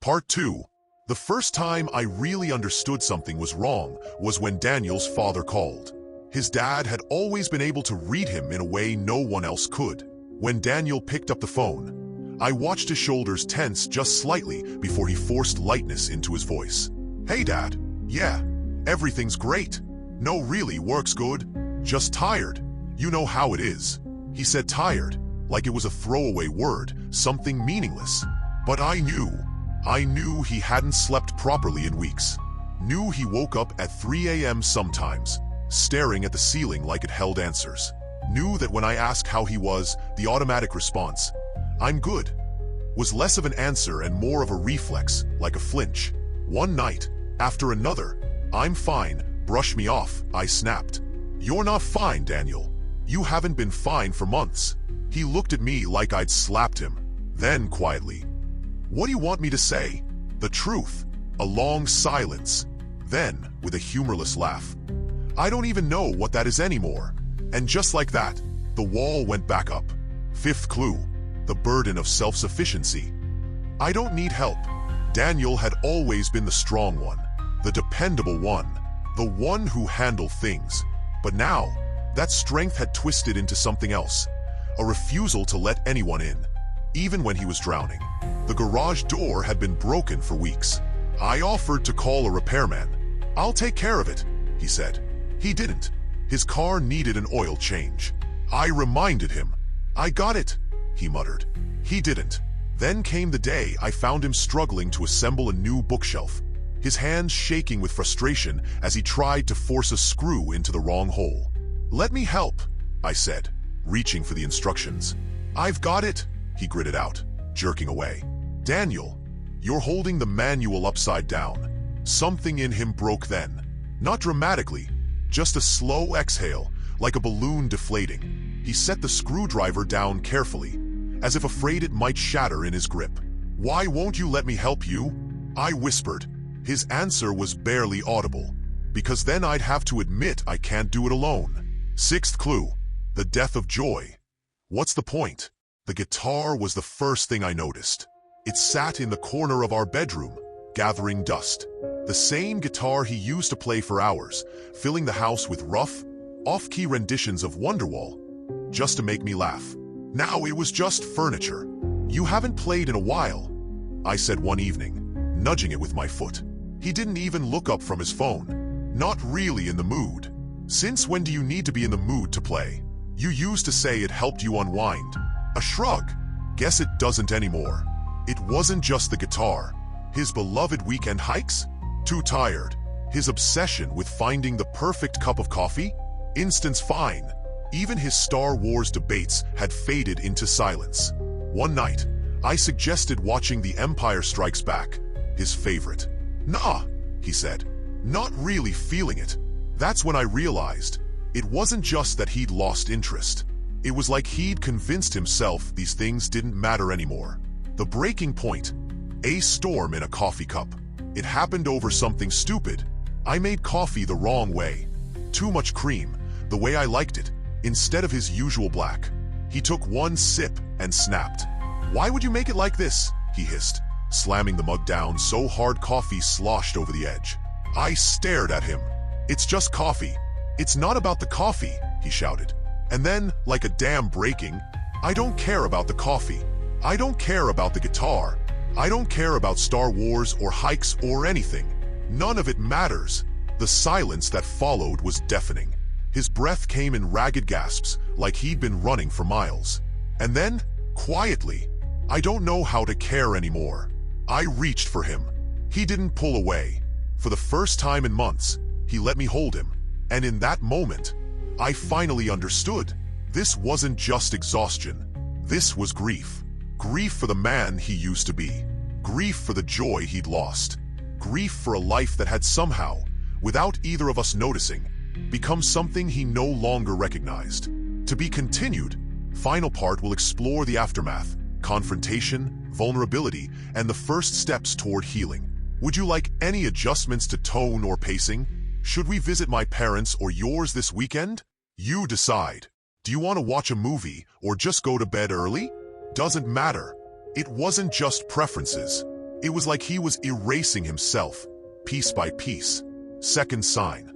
Part 2. The first time I really understood something was wrong was when Daniel's father called. His dad had always been able to read him in a way no one else could. When Daniel picked up the phone, I watched his shoulders tense just slightly before he forced lightness into his voice. "Hey, Dad. Yeah, everything's great. No, really, work's good. Just tired. You know how it is." He said tired, like it was a throwaway word, something meaningless. But I knew he hadn't slept properly in weeks. Knew he woke up at 3 a.m. sometimes, staring at the ceiling like it held answers. Knew that when I asked how he was, the automatic response, "I'm good," was less of an answer and more of a reflex, like a flinch. One night, after another, "I'm fine, brush me off," I snapped. "You're not fine, Daniel. You haven't been fine for months." He looked at me like I'd slapped him. Then, quietly, "What do you want me to say?" "The truth." A long silence. Then, with a humorless laugh, "I don't even know what that is anymore." And just like that, the wall went back up. Fifth clue, the burden of self-sufficiency. I don't need help. Daniel had always been the strong one, the dependable one, the one who handled things. But now, that strength had twisted into something else, a refusal to let anyone in, even when he was drowning. The garage door had been broken for weeks. I offered to call a repairman. "I'll take care of it," he said. He didn't. His car needed an oil change. I reminded him. "I got it," he muttered. He didn't. Then came the day I found him struggling to assemble a new bookshelf, his hands shaking with frustration as he tried to force a screw into the wrong hole. "Let me help," I said, reaching for the instructions. "I've got it," he gritted out, jerking away. "Daniel, you're holding the manual upside down." Something in him broke then. Not dramatically, just a slow exhale, like a balloon deflating. He set the screwdriver down carefully, as if afraid it might shatter in his grip. "Why won't you let me help you?" I whispered. His answer was barely audible. "Because then I'd have to admit I can't do it alone." Sixth clue, the death of joy. What's the point? The guitar was the first thing I noticed. It sat in the corner of our bedroom, gathering dust. The same guitar he used to play for hours, filling the house with rough, off-key renditions of Wonderwall, just to make me laugh. Now it was just furniture. "You haven't played in a while," I said one evening, nudging it with my foot. He didn't even look up from his phone. "Not really in the mood." "Since when do you need to be in the mood to play? You used to say it helped you unwind." A shrug. "Guess it doesn't anymore." It wasn't just the guitar. His beloved weekend hikes? Too tired. His obsession with finding the perfect cup of coffee? Instance fine. Even his Star Wars debates had faded into silence. One night, I suggested watching The Empire Strikes Back, his favorite. "Nah," he said, "not really feeling it." That's when I realized it wasn't just that he'd lost interest. It was like he'd convinced himself these things didn't matter anymore. The breaking point, a storm in a coffee cup. It happened over something stupid. I made coffee the wrong way. Too much cream, the way I liked it, instead of his usual black. He took one sip and snapped. "Why would you make it like this?" he hissed, slamming the mug down so hard coffee sloshed over the edge. I stared at him. "It's just coffee. It's not about the coffee," he shouted. And then, like a dam breaking, "I don't care about the coffee. I don't care about the guitar. I don't care about Star Wars or hikes or anything. None of it matters." The silence that followed was deafening. His breath came in ragged gasps, like he'd been running for miles. And then, quietly, "I don't know how to care anymore." I reached for him. He didn't pull away. For the first time in months, he let me hold him. And in that moment, I finally understood. This wasn't just exhaustion. This was grief. Grief for the man he used to be. Grief for the joy he'd lost. Grief for a life that had somehow, without either of us noticing, become something he no longer recognized. To be continued. Final part will explore the aftermath, confrontation, vulnerability, and the first steps toward healing. Would you like any adjustments to tone or pacing? Should we visit my parents or yours this weekend? You decide. Do you want to watch a movie or just go to bed early? Doesn't matter. It wasn't just preferences. It was like he was erasing himself, piece by piece. Second sign.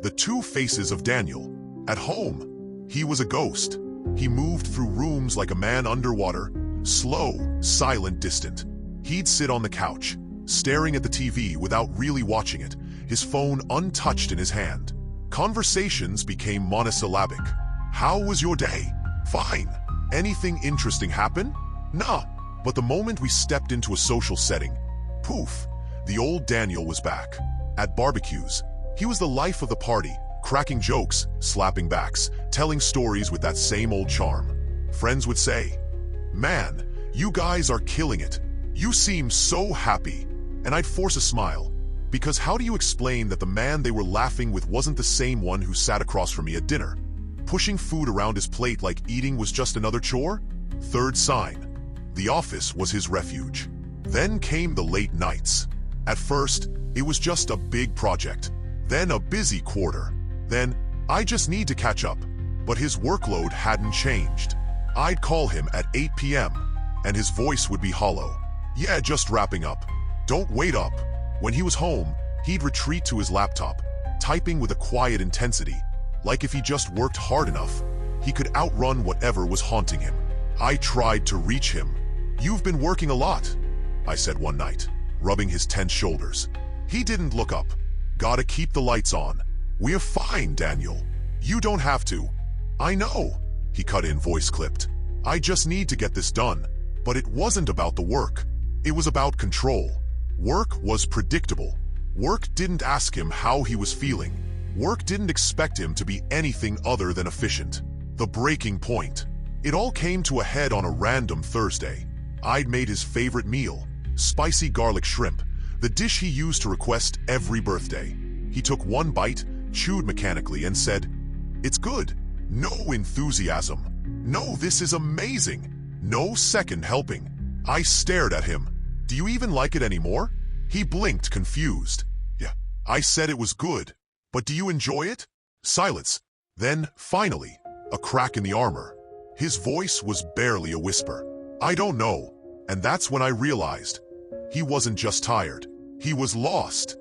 The two faces of Daniel. At home, he was a ghost. He moved through rooms like a man underwater, slow, silent, distant. He'd sit on the couch, staring at the TV without really watching it, his phone untouched in his hand. Conversations became monosyllabic. How was your day? Fine. Anything interesting happen? Nah. But the moment we stepped into a social setting, poof, the old Daniel was back. At barbecues, he was the life of the party, cracking jokes, slapping backs, telling stories with that same old charm. Friends would say, "Man, you guys are killing it. You seem so happy." And I'd force a smile, because how do you explain that the man they were laughing with wasn't the same one who sat across from me at dinner, pushing food around his plate like eating was just another chore? Third sign. The office was his refuge. Then came the late nights. At first, it was just a big project. Then a busy quarter. Then, I just need to catch up. But his workload hadn't changed. I'd call him at 8 p.m., and his voice would be hollow. "Yeah, just wrapping up. Don't wait up." When he was home, he'd retreat to his laptop, typing with a quiet intensity, like if he just worked hard enough, he could outrun whatever was haunting him. I tried to reach him. "You've been working a lot," I said one night, rubbing his tense shoulders. He didn't look up. "Gotta keep the lights on." "We're fine, Daniel. You don't have to." "I know," he cut in, voice clipped. "I just need to get this done." But it wasn't about the work. It was about control. Work was predictable. Work didn't ask him how he was feeling. Work didn't expect him to be anything other than efficient. The breaking point. It all came to a head on a random Thursday. I'd made his favorite meal, spicy garlic shrimp, the dish he used to request every birthday. He took one bite, chewed mechanically, and said, "It's good." No enthusiasm. "No, this is amazing." No second helping. I stared at him. "Do you even like it anymore?" He blinked, confused. "Yeah." I said it was good. "But do you enjoy it?" Silence. Then, finally, a crack in the armor. His voice was barely a whisper. "I don't know." And that's when I realized he wasn't just tired. He was lost.